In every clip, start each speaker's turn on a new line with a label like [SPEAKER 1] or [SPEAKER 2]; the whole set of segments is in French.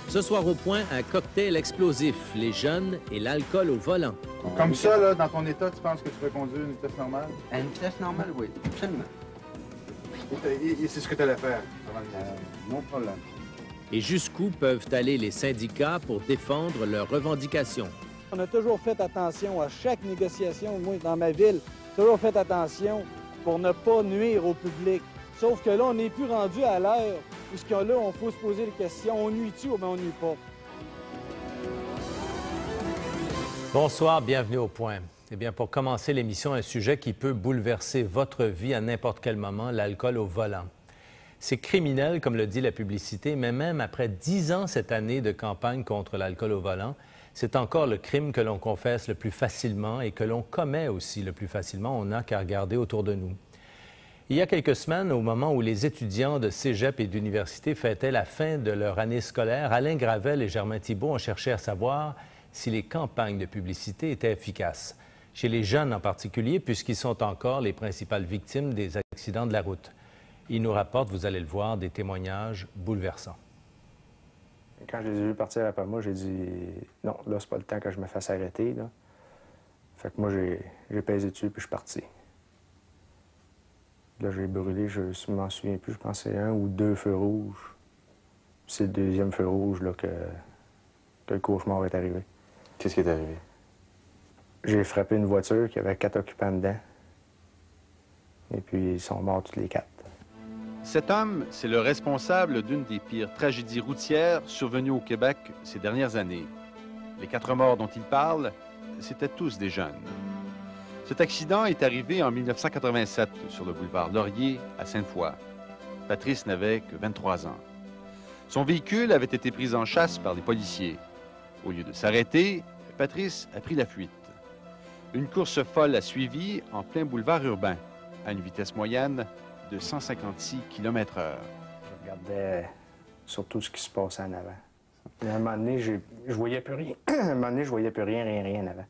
[SPEAKER 1] Ce soir au point, un cocktail explosif, les jeunes et l'alcool au volant.
[SPEAKER 2] Comme ça, là, dans ton état, tu penses que tu peux conduire une vitesse normale?
[SPEAKER 3] À une vitesse normale, oui, absolument.
[SPEAKER 2] Et c'est ce que tu allais faire avant
[SPEAKER 3] Mon problème.
[SPEAKER 1] Et jusqu'où peuvent aller les syndicats pour défendre leurs revendications?
[SPEAKER 4] On a toujours fait attention à chaque négociation, moi, dans ma ville, toujours fait attention pour ne pas nuire au public. Sauf que là, on n'est plus rendu à l'heure où ce là, on faut se poser des questions. On nuit-tu ou bien on nuit pas?
[SPEAKER 5] Bonsoir, bienvenue au Point. Eh bien, pour commencer l'émission, un sujet qui peut bouleverser votre vie à n'importe quel moment, l'alcool au volant. C'est criminel, comme le dit la publicité, mais même après 10 ans cette année de campagne contre l'alcool au volant, c'est encore le crime que l'on confesse le plus facilement et que l'on commet aussi le plus facilement. On n'a qu'à regarder autour de nous. Il y a quelques semaines, au moment où les étudiants de cégep et d'université fêtaient la fin de leur année scolaire, Alain Gravel et Germain Thibault ont cherché à savoir si les campagnes de publicité étaient efficaces. Chez les jeunes en particulier, puisqu'ils sont encore les principales victimes des accidents de la route. Ils nous rapportent, vous allez le voir, des témoignages bouleversants.
[SPEAKER 6] Quand je les ai vus partir après moi, j'ai dit « Non, là, c'est pas le temps que je me fasse arrêter. » là. Fait que moi, j'ai pesé dessus, puis je suis parti. Là, j'ai brûlé, je m'en souviens plus, je pense que c'est 1 ou 2 feux rouges. C'est le deuxième feu rouge là, que le cauchemar est arrivé.
[SPEAKER 2] Qu'est-ce qui est arrivé?
[SPEAKER 6] J'ai frappé une voiture qui avait 4 occupants dedans. Et puis, ils sont morts tous les 4.
[SPEAKER 7] Cet homme, c'est le responsable d'une des pires tragédies routières survenues au Québec ces dernières années. Les 4 morts dont il parle, c'étaient tous des jeunes. Cet accident est arrivé en 1987 sur le boulevard Laurier à Sainte-Foy. Patrice n'avait que 23 ans. Son véhicule avait été pris en chasse par les policiers. Au lieu de s'arrêter, Patrice a pris la fuite. Une course folle a suivi en plein boulevard urbain, à une vitesse moyenne de 156 km/h.
[SPEAKER 6] Je regardais surtout ce qui se passait en avant. Et à un moment donné, je voyais plus rien. À un moment donné, je voyais plus rien en avant.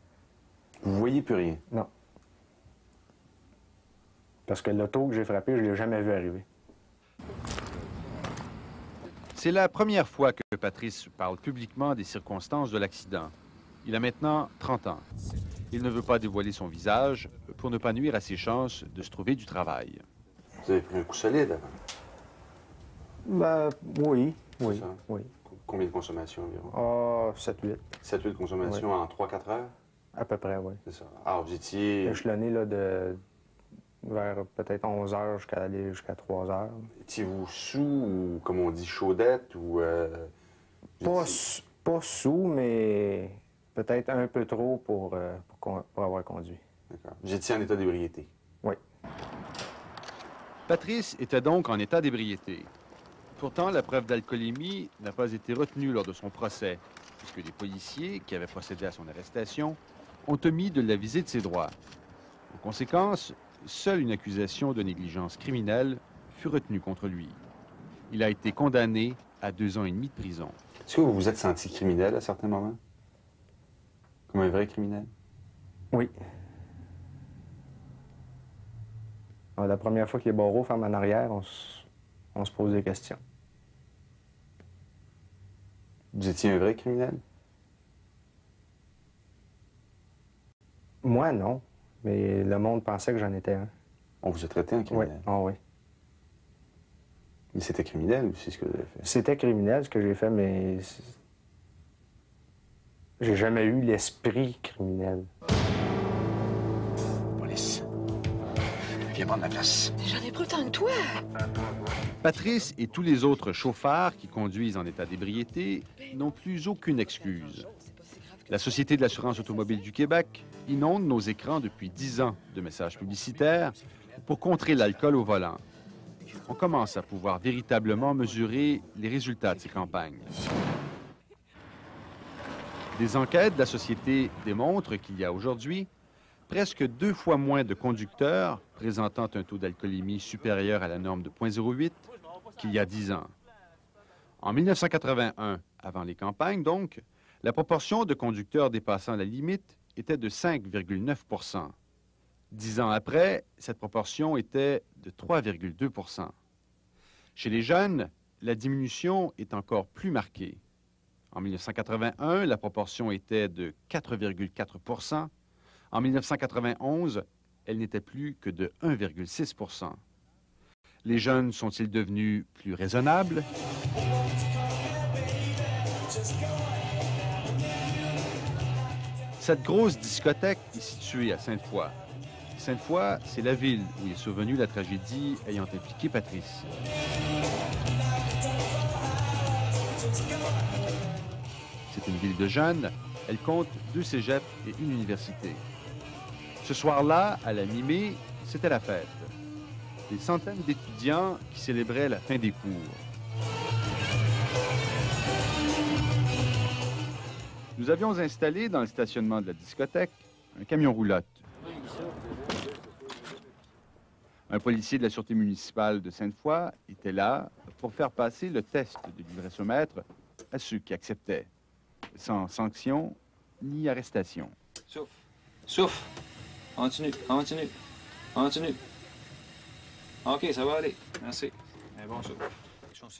[SPEAKER 2] Vous voyez plus rien?
[SPEAKER 6] Non. Parce que l'auto que j'ai frappé, je ne l'ai jamais vu arriver.
[SPEAKER 7] C'est la première fois que Patrice parle publiquement des circonstances de l'accident. Il a maintenant 30 ans. Il ne veut pas dévoiler son visage pour ne pas nuire à ses chances de se trouver du travail.
[SPEAKER 2] Vous avez pris un coup solide avant?
[SPEAKER 6] Ben, oui.
[SPEAKER 2] Combien de consommation environ?
[SPEAKER 6] 7-8.
[SPEAKER 2] 7-8 consommation en 3-4 heures?
[SPEAKER 6] À peu près, oui.
[SPEAKER 2] C'est ça. Alors, vous étiez...
[SPEAKER 6] Échelonné là, vers peut-être 11 heures jusqu'à 3 heures.
[SPEAKER 2] Étiez-vous sous ou, comme on dit, chaudette ou...
[SPEAKER 6] Pas sous, mais peut-être un peu trop pour avoir conduit.
[SPEAKER 2] D'accord. Vous étiez en état d'ébriété?
[SPEAKER 6] Oui.
[SPEAKER 7] Patrice était donc en état d'ébriété. Pourtant, la preuve d'alcoolémie n'a pas été retenue lors de son procès, puisque les policiers qui avaient procédé à son arrestation ont omis de l'aviser de ses droits. En conséquence, seule une accusation de négligence criminelle fut retenue contre lui. Il a été condamné à 2 ans et demi de prison.
[SPEAKER 2] Est-ce que vous vous êtes senti criminel à certains moments? Comme un vrai criminel?
[SPEAKER 6] Oui. La première fois que les barreaux ferment en arrière, on se pose des questions.
[SPEAKER 2] Vous étiez un vrai criminel?
[SPEAKER 6] Moi, non. Mais le monde pensait que j'en étais un.
[SPEAKER 2] On vous a traité en criminel?
[SPEAKER 6] Oui. Ah oui.
[SPEAKER 2] Mais c'était criminel ou c'est ce que vous avez fait?
[SPEAKER 6] C'était criminel ce que j'ai fait, mais j'ai jamais eu l'esprit criminel.
[SPEAKER 3] Police. Viens prendre ma place.
[SPEAKER 8] J'en ai pas autant que toi.
[SPEAKER 7] Patrice et tous les autres chauffards qui conduisent en état d'ébriété n'ont plus aucune excuse. La Société de l'assurance automobile du Québec inonde nos écrans depuis 10 ans de messages publicitaires pour contrer l'alcool au volant. On commence à pouvoir véritablement mesurer les résultats de ces campagnes. Des enquêtes de la Société démontrent qu'il y a aujourd'hui presque 2 fois moins de conducteurs présentant un taux d'alcoolémie supérieur à la norme de 0,08 qu'il y a 10 ans. En 1981, avant les campagnes donc, la proportion de conducteurs dépassant la limite était de 5,9 %. 10 ans après, cette proportion était de 3,2 %. Chez les jeunes, la diminution est encore plus marquée. En 1981, la proportion était de 4,4 %. En 1991, elle n'était plus que de 1,6 %. Les jeunes sont-ils devenus plus raisonnables? Cette grosse discothèque est située à Sainte-Foy. Sainte-Foy, c'est la ville où est survenue la tragédie ayant impliqué Patrice. C'est une ville de jeunes. Elle compte 2 cégeps et une université. Ce soir-là, à la mi-mai, c'était la fête. Des centaines d'étudiants qui célébraient la fin des cours. Nous avions installé dans le stationnement de la discothèque un camion roulotte. Un policier de la Sûreté municipale de Sainte-Foy était là pour faire passer le test de l'ivressomètre à ceux qui acceptaient, sans sanction ni arrestation.
[SPEAKER 8] Souffle. Souffle. Continue, continue, continue. OK, ça va aller. Merci. Un bon souffle.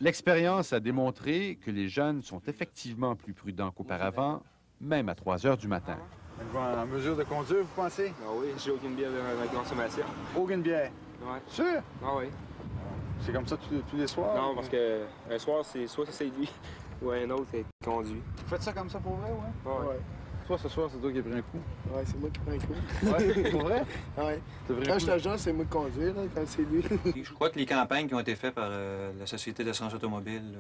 [SPEAKER 7] L'expérience a démontré que les jeunes sont effectivement plus prudents qu'auparavant, même à 3 heures du matin.
[SPEAKER 2] Êtes-vous en mesure de conduire, vous pensez?
[SPEAKER 8] Ah oui, j'ai aucune bière de consommation.
[SPEAKER 2] Aucune bière?
[SPEAKER 8] Ouais.
[SPEAKER 2] Sûr?
[SPEAKER 8] Ah oui.
[SPEAKER 2] C'est comme ça tous les soirs?
[SPEAKER 8] Non, parce que un soir, c'est soit c'est lui ou un autre qui conduit.
[SPEAKER 2] Vous faites ça comme ça pour vrai, ouais?
[SPEAKER 8] Ouais.
[SPEAKER 2] Toi, ce soir, c'est toi qui as pris un coup.
[SPEAKER 9] Ouais, c'est moi qui prends un coup.
[SPEAKER 2] Ouais, pour vrai?
[SPEAKER 9] Ouais.
[SPEAKER 2] C'est vrai.
[SPEAKER 9] Quand je suis agent, c'est moi de conduire, là, quand c'est lui.
[SPEAKER 8] Je crois que les campagnes qui ont été faites par la Société d'assurance automobile,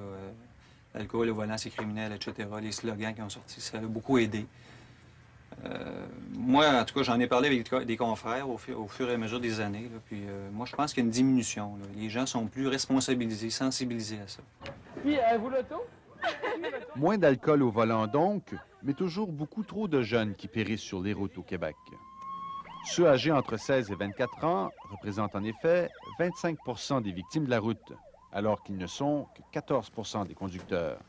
[SPEAKER 8] l'alcool au volant, c'est criminel, etc., les slogans qui ont sorti, ça a beaucoup aidé. Moi, en tout cas, j'en ai parlé avec des confrères au fur et à mesure des années. Là, puis moi, je pense qu'il y a une diminution. Là. Les gens sont plus responsabilisés, sensibilisés à ça.
[SPEAKER 4] Puis, vous l'auto?
[SPEAKER 7] Moins d'alcool au volant donc, mais toujours beaucoup trop de jeunes qui périssent sur les routes au Québec. Ceux âgés entre 16 et 24 ans représentent en effet 25 % des victimes de la route, alors qu'ils ne sont que 14 % des conducteurs.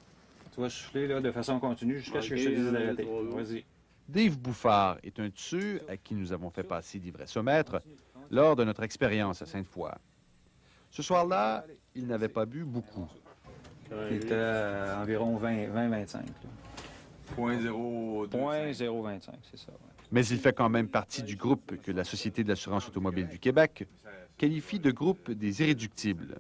[SPEAKER 8] Tu vas souffler là, de façon continue jusqu'à ce que je te dise d'arrêter. Vas-y.
[SPEAKER 7] Dave Bouffard est un de ceux à qui nous avons fait passer l'ivressomètre lors de notre expérience à Sainte-Foy. Ce soir-là, il n'avait pas bu beaucoup.
[SPEAKER 8] Il était à environ 20-25.
[SPEAKER 2] 0.025,
[SPEAKER 8] c'est ça. Ouais.
[SPEAKER 7] Mais il fait quand même partie du groupe que la Société de l'assurance automobile du Québec qualifie de groupe des irréductibles.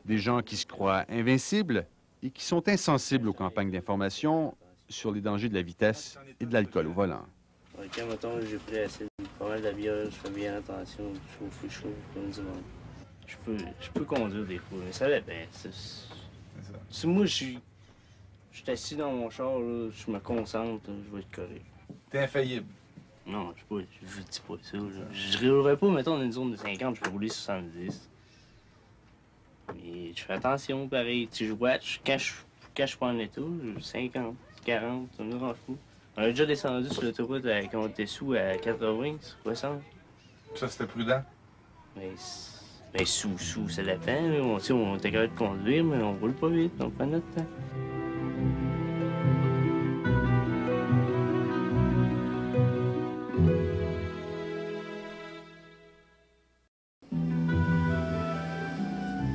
[SPEAKER 7] Des gens qui se croient invincibles et qui sont insensibles aux campagnes d'information sur les dangers de la vitesse et de l'alcool au volant.
[SPEAKER 10] Quand, mettons, j'ai pris assez pas mal de bière, je fais bien attention, je suis chaud comme du monde. Je peux conduire des fois, mais ça dépend. Si moi, je suis assis dans mon char, là, je me concentre, je vais être correct.
[SPEAKER 2] T'es infaillible?
[SPEAKER 10] Non, je dis pas ça. Je roulerais pas, mettons, dans une zone de 50, je peux rouler 70. Mais je fais attention, pareil. Si je watch, quand je prends l'état, 50, 40, ça me dérange pas. On a déjà descendu sur l'autoroute quand on était sous à 80, 60.
[SPEAKER 2] Ça, c'était prudent?
[SPEAKER 10] Mais sous, ça dépend. On était capable de conduire, mais on roule pas vite, on prend notre temps.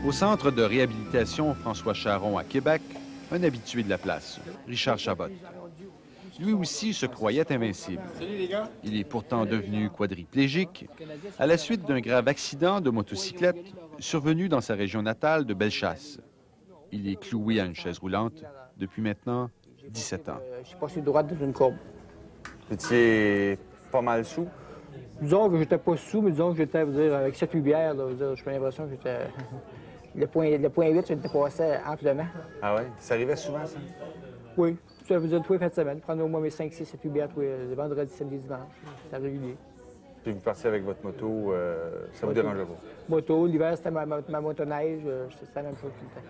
[SPEAKER 7] Au centre de réhabilitation François Charon à Québec, un habitué de la place, Richard Chabot. Lui aussi se croyait invincible. Il est pourtant devenu quadriplégique à la suite d'un grave accident de motocyclette survenu dans sa région natale de Bellechasse. Il est cloué à une chaise roulante depuis maintenant 17 ans.
[SPEAKER 4] Je suis passé droite dans une courbe.
[SPEAKER 2] Vous étiez pas mal sous?
[SPEAKER 4] Disons que j'étais pas sous, mais disons que j'étais, avec 7-8 bières, là, j'ai l'impression que j'étais... Le point 8, j'étais passé amplement.
[SPEAKER 2] Ah ouais? Ça arrivait souvent, ça?
[SPEAKER 4] Oui. Ça veut dire tous les fins de semaine. Prendre au moins mes 5, 6, 7, 8 bières tous les vendredis, samedis, dimanches. C'est régulier.
[SPEAKER 2] Puis vous partiez avec votre moto, ça vous dérangeait pas?
[SPEAKER 4] Moto, l'hiver, c'était ma motoneige. C'était la même chose tout le temps.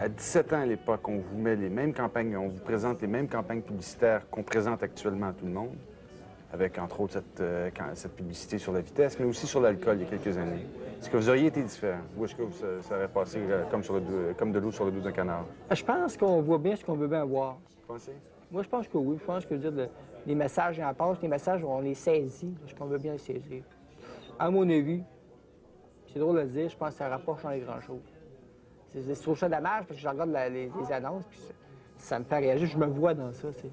[SPEAKER 2] À 17 ans à l'époque, on vous met les mêmes campagnes, on vous présente les mêmes campagnes publicitaires qu'on présente actuellement à tout le monde, avec entre autres cette publicité sur la vitesse, mais aussi sur l'alcool il y a quelques années. Est-ce que vous auriez été différent? Ou est-ce que ça aurait passé comme de l'eau sur le dos d'un canard?
[SPEAKER 4] Je pense qu'on voit bien ce qu'on veut bien voir.
[SPEAKER 2] Vous pensez?
[SPEAKER 4] Moi, je pense que oui. Je pense que les messages en passent, les messages, on les saisit. Je pense qu'on veut bien les saisir. À mon avis, c'est drôle de le dire, je pense que ça n'aura pas changé grand-chose.
[SPEAKER 11] Je trouve ça dommage parce que je regarde les annonces, puis ça me fait réagir. Je me vois dans ça, tu sais.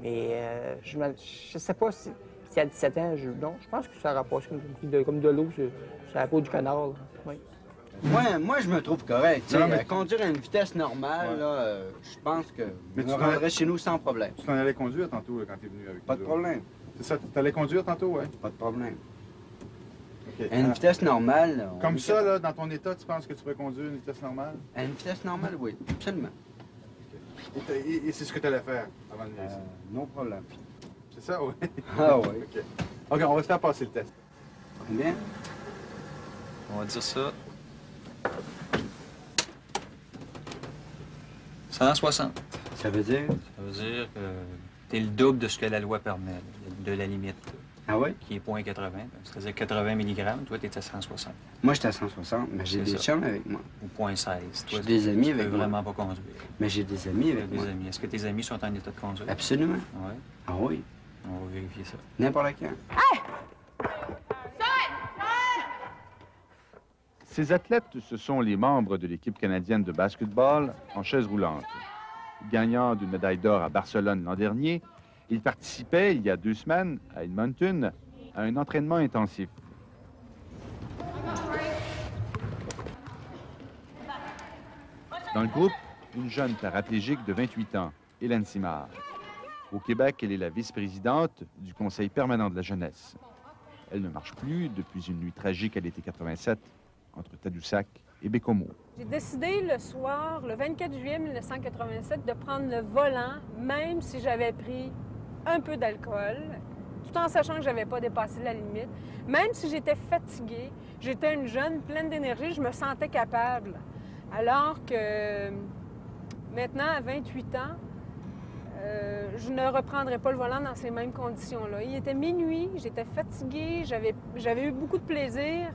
[SPEAKER 11] Mais je sais pas si à 17 ans, non, je pense que ça aurait passé comme de l'eau sur la peau du canard. Là. Oui.
[SPEAKER 3] Moi, je me trouve correct.
[SPEAKER 2] Non, mais...
[SPEAKER 3] Conduire à une vitesse normale, là, je pense que je me rendrais chez nous sans problème.
[SPEAKER 2] Tu t'en allais conduire tantôt là, quand tu es venu avec
[SPEAKER 3] Pas de problème.
[SPEAKER 2] C'est ça, tu allais conduire tantôt, oui?
[SPEAKER 3] Pas de problème.
[SPEAKER 2] Okay.
[SPEAKER 3] À une vitesse normale... Là,
[SPEAKER 2] comme ça, là, dans ton état, tu penses que tu peux conduire à une vitesse normale?
[SPEAKER 3] À une vitesse normale, oui, absolument.
[SPEAKER 2] Okay. Et c'est ce que tu allais faire avant de venir ici?
[SPEAKER 3] Non problème.
[SPEAKER 2] C'est ça, oui?
[SPEAKER 3] Ah oui.
[SPEAKER 2] OK. OK, on va te faire passer le test.
[SPEAKER 3] Combien?
[SPEAKER 8] On va dire ça. 160.
[SPEAKER 3] Ça veut dire?
[SPEAKER 8] Ça veut dire que t'es le double de ce que la loi permet, de la limite.
[SPEAKER 3] Ah oui?
[SPEAKER 8] Qui est 0,80. C'est-à-dire 80 mg, toi, t'es à 160.
[SPEAKER 3] Moi, j'étais à 160, mais j'ai des chums avec moi.
[SPEAKER 8] Ou 0,16.
[SPEAKER 3] J'ai des amis avec moi.
[SPEAKER 8] Tu peux vraiment pas conduire.
[SPEAKER 3] Mais j'ai des amis avec moi.
[SPEAKER 8] Est-ce que tes amis sont en état de conduire?
[SPEAKER 3] Absolument.
[SPEAKER 8] Oui.
[SPEAKER 3] Ah oui?
[SPEAKER 8] On va vérifier ça.
[SPEAKER 3] N'importe quand.
[SPEAKER 12] Hey!
[SPEAKER 7] Ces athlètes, ce sont les membres de l'équipe canadienne de basketball en chaise roulante. Gagnant d'une médaille d'or à Barcelone l'an dernier, ils participaient, il y a 2 semaines, à Edmonton, à un entraînement intensif. Dans le groupe, une jeune paraplégique de 28 ans, Hélène Simard. Au Québec, elle est la vice-présidente du Conseil permanent de la jeunesse. Elle ne marche plus depuis une nuit tragique à l'été 87 entre Tadoussac et Bécomo.
[SPEAKER 12] J'ai décidé le soir, le 24 juillet 1987, de prendre le volant, même si j'avais pris un peu d'alcool, tout en sachant que je n'avais pas dépassé la limite. Même si j'étais fatiguée, j'étais une jeune pleine d'énergie, je me sentais capable. Alors que maintenant, à 28 ans, je ne reprendrai pas le volant dans ces mêmes conditions-là. Il était minuit, j'étais fatiguée, j'avais eu beaucoup de plaisir,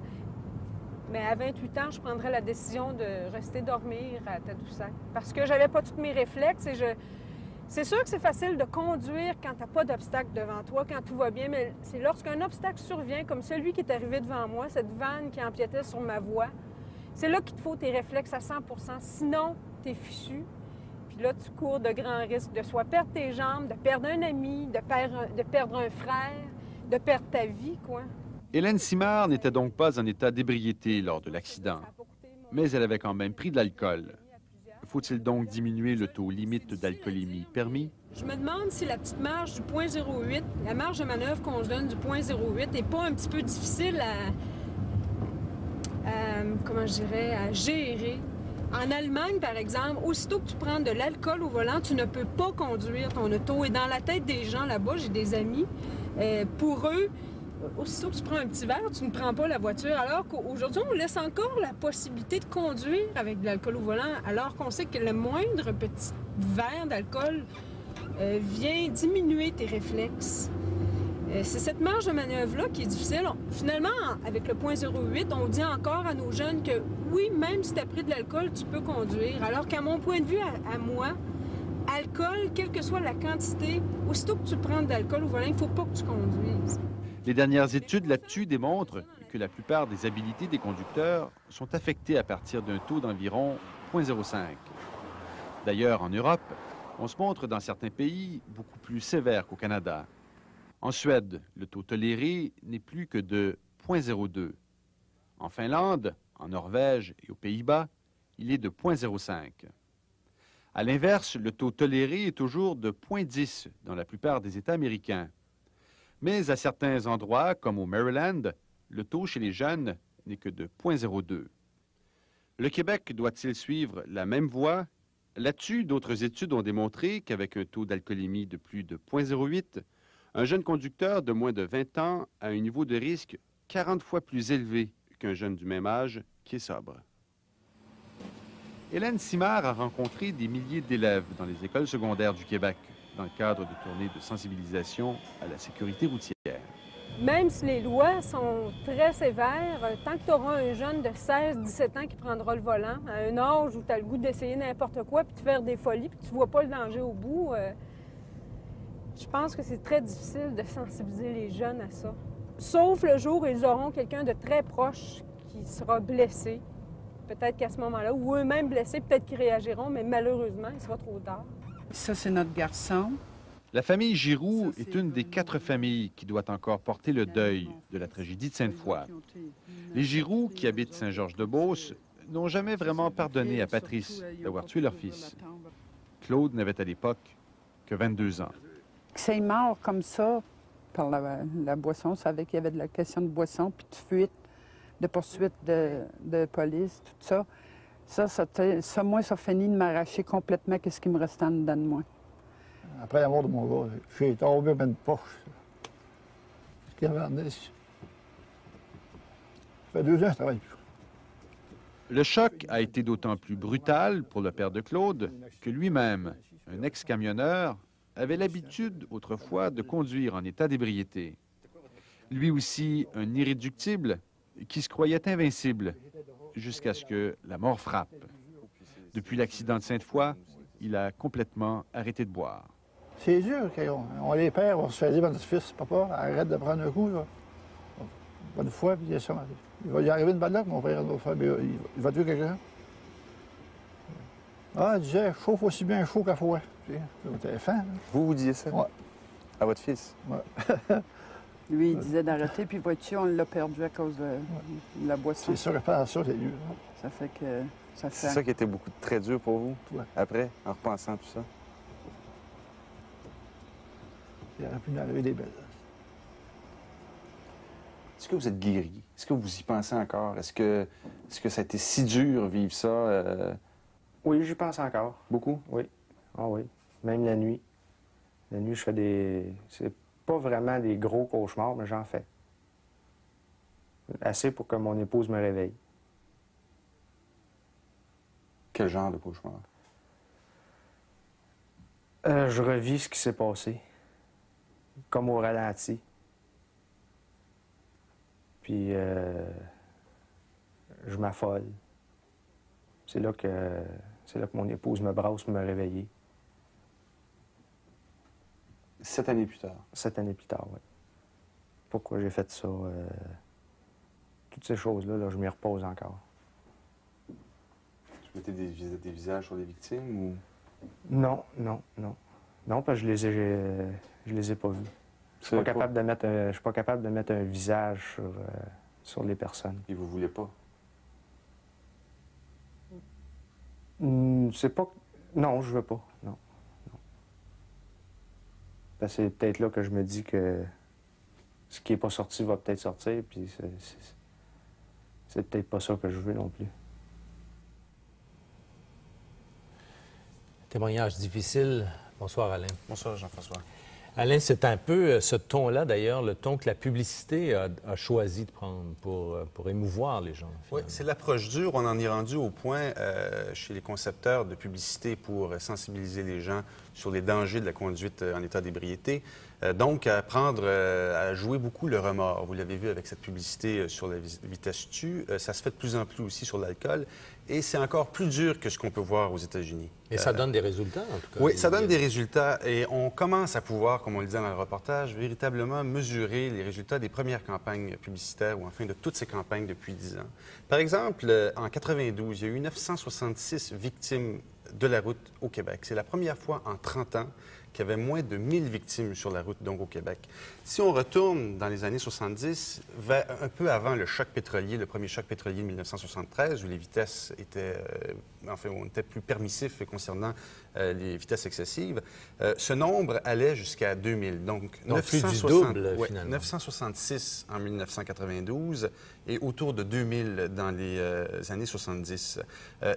[SPEAKER 12] mais à 28 ans, je prendrais la décision de rester dormir à Tadoussac parce que j'avais pas tous mes réflexes et c'est sûr que c'est facile de conduire quand tu n'as pas d'obstacle devant toi, quand tout va bien, mais c'est lorsqu'un obstacle survient, comme celui qui est arrivé devant moi, cette vanne qui empiétait sur ma voie, c'est là qu'il te faut tes réflexes à 100 %. Sinon, tu es fichu. Puis là, tu cours de grands risques de soit perdre tes jambes, de perdre un ami, de perdre un frère, de perdre ta vie, quoi.
[SPEAKER 7] Hélène Simard n'était donc pas en état d'ébriété lors de l'accident, mais elle avait quand même pris de l'alcool. Faut-il donc diminuer le taux limite d'alcoolémie permis?
[SPEAKER 12] Je me demande si la petite marge du 0,08, la marge de manœuvre qu'on se donne du 0,08 n'est pas un petit peu difficile comment je dirais, à gérer. En Allemagne, par exemple, aussitôt que tu prends de l'alcool au volant, tu ne peux pas conduire ton auto. Et dans la tête des gens là-bas, j'ai des amis, pour eux, aussitôt que tu prends un petit verre, tu ne prends pas la voiture. Alors qu'aujourd'hui, on laisse encore la possibilité de conduire avec de l'alcool au volant, alors qu'on sait que le moindre petit verre d'alcool vient diminuer tes réflexes. C'est cette marge de manœuvre-là qui est difficile. Finalement, avec le 0,08, on dit encore à nos jeunes que oui, même si tu as pris de l'alcool, tu peux conduire. Alors qu'à mon point de vue, à moi, alcool, quelle que soit la quantité, aussitôt que tu prends de l'alcool au volant, il ne faut pas que tu conduises.
[SPEAKER 7] Les dernières études là-dessus démontrent que la plupart des habiletés des conducteurs sont affectées à partir d'un taux d'environ 0,05. D'ailleurs, en Europe, on se montre dans certains pays beaucoup plus sévère qu'au Canada. En Suède, le taux toléré n'est plus que de 0,02. En Finlande, en Norvège et aux Pays-Bas, il est de 0,05. À l'inverse, le taux toléré est toujours de 0,10 dans la plupart des États américains. Mais à certains endroits, comme au Maryland, le taux chez les jeunes n'est que de 0,02. Le Québec doit-il suivre la même voie? Là-dessus, d'autres études ont démontré qu'avec un taux d'alcoolémie de plus de 0,08, un jeune conducteur de moins de 20 ans a un niveau de risque 40 fois plus élevé qu'un jeune du même âge qui est sobre. Hélène Simard a rencontré des milliers d'élèves dans les écoles secondaires du Québec dans le cadre de tournées de sensibilisation à la sécurité routière.
[SPEAKER 12] Même si les lois sont très sévères, tant que tu auras un jeune de 16-17 ans qui prendra le volant, à un âge où tu as le goût d'essayer n'importe quoi, puis de faire des folies, puis tu ne vois pas le danger au bout, je pense que c'est très difficile de sensibiliser les jeunes à ça. Sauf le jour où ils auront quelqu'un de très proche qui sera blessé. Peut-être qu'à ce moment-là, ou eux-mêmes blessés, peut-être qu'ils réagiront, mais malheureusement, il sera trop tard.
[SPEAKER 13] Ça, c'est notre garçon.
[SPEAKER 7] La famille Giroux est une des 4 familles qui doit encore porter le deuil de la tragédie de Sainte-Foy. Les Giroux, qui habitent Saint-Georges-de-Beauce, n'ont jamais vraiment pardonné à Patrice d'avoir tué leur fils. Claude n'avait à l'époque que 22 ans.
[SPEAKER 13] C'est mort comme ça par la boisson. On savait qu'il y avait de la question de boisson, puis de fuite, de poursuite de police, tout ça. Ça, moi, ça finit de m'arracher complètement ce qui me restait en dedans de moi.
[SPEAKER 14] Après la mort de mon gars, j'ai tombé dans une poche. Ce qu'il y avait en dedans. Ça fait 2 ans que je travaille plus.
[SPEAKER 7] Le choc a été d'autant plus brutal pour le père de Claude que lui-même, un ex-camionneur, avait l'habitude autrefois de conduire en état d'ébriété. Lui aussi, un irréductible qui se croyait invincible jusqu'à ce que la mort frappe. Depuis l'accident de Sainte-Foy, il a complètement arrêté de boire.
[SPEAKER 14] C'est dur, on les perd, on se fait dire à notre fils, papa, arrête de prendre un coup, là. Bonne fois, puis il va y arriver une balle là, mon père va faire, il va tuer quelqu'un. Ah, il disait, chauffe aussi bien chaud qu'à fouet. T'es fan. Hein?
[SPEAKER 2] Vous disiez ça?
[SPEAKER 14] Oui.
[SPEAKER 2] À votre fils?
[SPEAKER 14] Oui.
[SPEAKER 13] Lui, il disait d'arrêter, puis vois-tu, on l'a perdu à cause de la boisson.
[SPEAKER 14] C'est sûr que faire ça, c'est dur. Hein?
[SPEAKER 13] Ça fait que ça fait...
[SPEAKER 2] C'est ça qui était beaucoup très dur pour vous, après, en repensant tout ça?
[SPEAKER 14] Il aurait pu nous arriver des belles.
[SPEAKER 2] Est-ce que vous êtes guéri? Est-ce que vous y pensez encore? Est-ce que ça a été si dur, vivre ça?
[SPEAKER 6] Oui, j'y pense encore.
[SPEAKER 2] Beaucoup?
[SPEAKER 6] Oui. Ah oui. Même la nuit. La nuit, je fais des... C'est pas vraiment des gros cauchemars, mais j'en fais. Assez pour que mon épouse me réveille.
[SPEAKER 2] Quel genre de cauchemar?
[SPEAKER 6] Je revis ce qui s'est passé. Comme au ralenti. Puis, je m'affole. C'est là que mon épouse me brasse pour me réveiller.
[SPEAKER 2] 7 années plus tard?
[SPEAKER 6] 7 années plus tard, oui. Pourquoi j'ai fait ça? Toutes ces choses-là, là, je m'y repose encore.
[SPEAKER 2] Tu mettais des visages sur les victimes ou?
[SPEAKER 6] Non, non, non. Non, parce que je les ai pas vus. Je suis pas capable de mettre un visage sur les personnes.
[SPEAKER 2] Et vous voulez pas?
[SPEAKER 6] C'est pas... Non, je veux pas. Non. Non. Parce que c'est peut-être là que je me dis que ce qui est pas sorti va peut-être sortir, puis c'est peut-être pas ça que je veux non plus.
[SPEAKER 5] Témoignage difficile. Bonsoir, Alain.
[SPEAKER 15] Bonsoir, Jean-François.
[SPEAKER 5] Alain, c'est un peu ce ton-là, d'ailleurs, le ton que la publicité a choisi de prendre pour émouvoir les gens.
[SPEAKER 15] Oui, c'est l'approche dure. On en est rendu au point, chez les concepteurs de publicité, pour sensibiliser les gens sur les dangers de la conduite en état d'ébriété. Donc, à jouer beaucoup le remords. Vous l'avez vu avec cette publicité sur la vitesse tue. Ça se fait de plus en plus aussi sur l'alcool. Et c'est encore plus dur que ce qu'on peut voir aux États-Unis.
[SPEAKER 5] Et ça donne des résultats, en tout cas.
[SPEAKER 15] Oui, ça donne des résultats. Et on commence à pouvoir, comme on le disait dans le reportage, véritablement mesurer les résultats des premières campagnes publicitaires ou enfin de toutes ces campagnes depuis 10 ans. Par exemple, en 92, il y a eu 966 victimes de la route au Québec. C'est la première fois en 30 ans qu'il y avait moins de 1000 victimes sur la route, donc au Québec. Si on retourne dans les années 70, un peu avant le choc pétrolier, le premier choc pétrolier de 1973, où les vitesses étaient, on était plus permissif concernant les vitesses excessives, ce nombre allait jusqu'à 2000. Donc 966 en 1992 et autour de 2000 dans les années 70.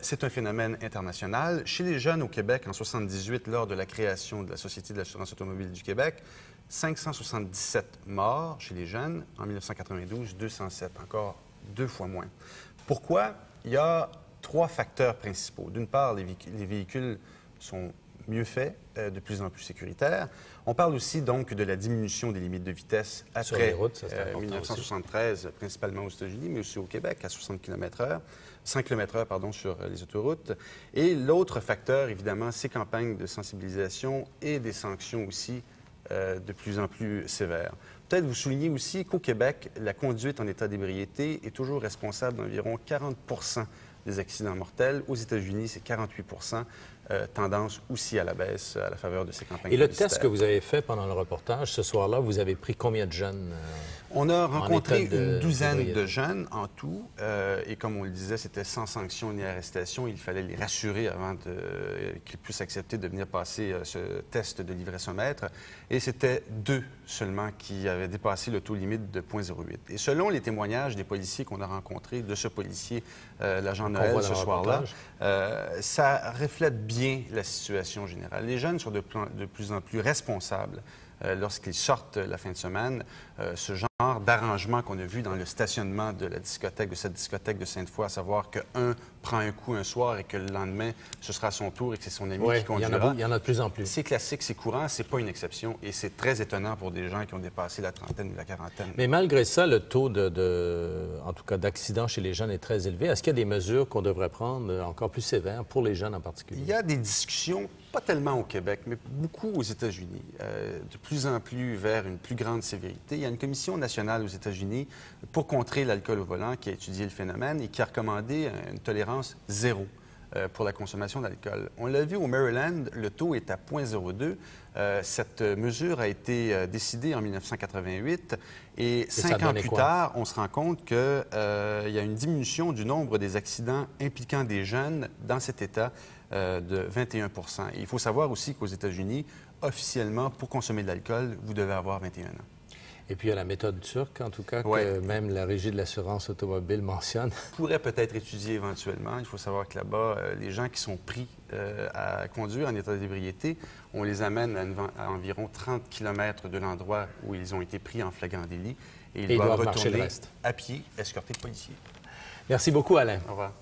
[SPEAKER 15] C'est un phénomène international. Chez les jeunes au Québec, en 78, lors de la création de la Société de l'assurance automobile du Québec, 577 morts chez les jeunes. En 1992, 207, encore 2 fois moins. Pourquoi? Il y a 3 facteurs principaux. D'une part, les véhicules sont mieux faits, de plus en plus sécuritaires. On parle aussi donc de la diminution des limites de vitesse après 1973, principalement aux États-Unis, mais aussi au Québec, à 60 km/h. 5 km/h, pardon, sur les autoroutes. Et l'autre facteur, évidemment, ces campagnes de sensibilisation et des sanctions aussi de plus en plus sévères. Peut-être vous soulignez aussi qu'au Québec, la conduite en état d'ébriété est toujours responsable d'environ 40 % des accidents mortels. Aux États-Unis, c'est 48 tendance aussi à la baisse à la faveur de ces campagnes
[SPEAKER 5] Et le
[SPEAKER 15] publicitaires.
[SPEAKER 5] test que vous avez fait pendant le reportage, ce soir-là, vous avez pris combien de jeunes?
[SPEAKER 15] On a rencontré une douzaine
[SPEAKER 5] d'ébriété?
[SPEAKER 15] de jeunes en tout. Et comme on le disait, c'était sans sanction ni arrestation. Il fallait les rassurer avant qu'ils puissent accepter de venir passer ce test de l'ivressomètre. Et c'était 2 seulement qui avaient dépassé le taux limite de 0,08. Et selon les témoignages des policiers qu'on a rencontrés, de ce policier, l'agent Noël, ce soir-là, ça reflète bien la situation générale. Les jeunes sont de plus en plus responsables lorsqu'ils sortent la fin de semaine. Ce genre d'arrangement qu'on a vu dans le stationnement de la discothèque, de cette discothèque de Sainte-Foy, à savoir qu'un prend un coup un soir et que le lendemain, ce sera à son tour et que c'est son ami qui conduira.
[SPEAKER 5] Il y en a de plus en plus.
[SPEAKER 15] C'est classique, c'est courant, c'est pas une exception et c'est très étonnant pour des gens qui ont dépassé la trentaine ou la quarantaine.
[SPEAKER 5] Mais malgré ça, le taux en tout cas d'accidents chez les jeunes est très élevé. Est-ce qu'il y a des mesures qu'on devrait prendre encore plus sévères pour les jeunes en particulier?
[SPEAKER 15] Il y a des discussions, pas tellement au Québec, mais beaucoup aux États-Unis, de plus en plus vers une plus grande sévérité. Il y a une commission nationale aux États-Unis pour contrer l'alcool au volant qui a étudié le phénomène et qui a recommandé une tolérance 0 pour la consommation d'alcool. On l'a vu au Maryland, le taux est à 0,02. Cette mesure a été décidée en 1988 et 5 ans plus tard, on se rend compte qu'il y a une diminution du nombre des accidents impliquant des jeunes dans cet État de 21 Et il faut savoir aussi qu'aux États-Unis, officiellement, pour consommer de l'alcool, vous devez avoir 21 ans.
[SPEAKER 5] Et puis, il y a la méthode turque, en tout cas, que même la Régie de l'assurance automobile mentionne.
[SPEAKER 15] Pourrait peut-être étudier éventuellement. Il faut savoir que là-bas, les gens qui sont pris à conduire en état d'ébriété, on les amène à environ 30 km de l'endroit où ils ont été pris en flagrant délit et ils doivent retourner à pied, escortés de policiers.
[SPEAKER 5] Merci beaucoup, Alain.
[SPEAKER 15] Au revoir.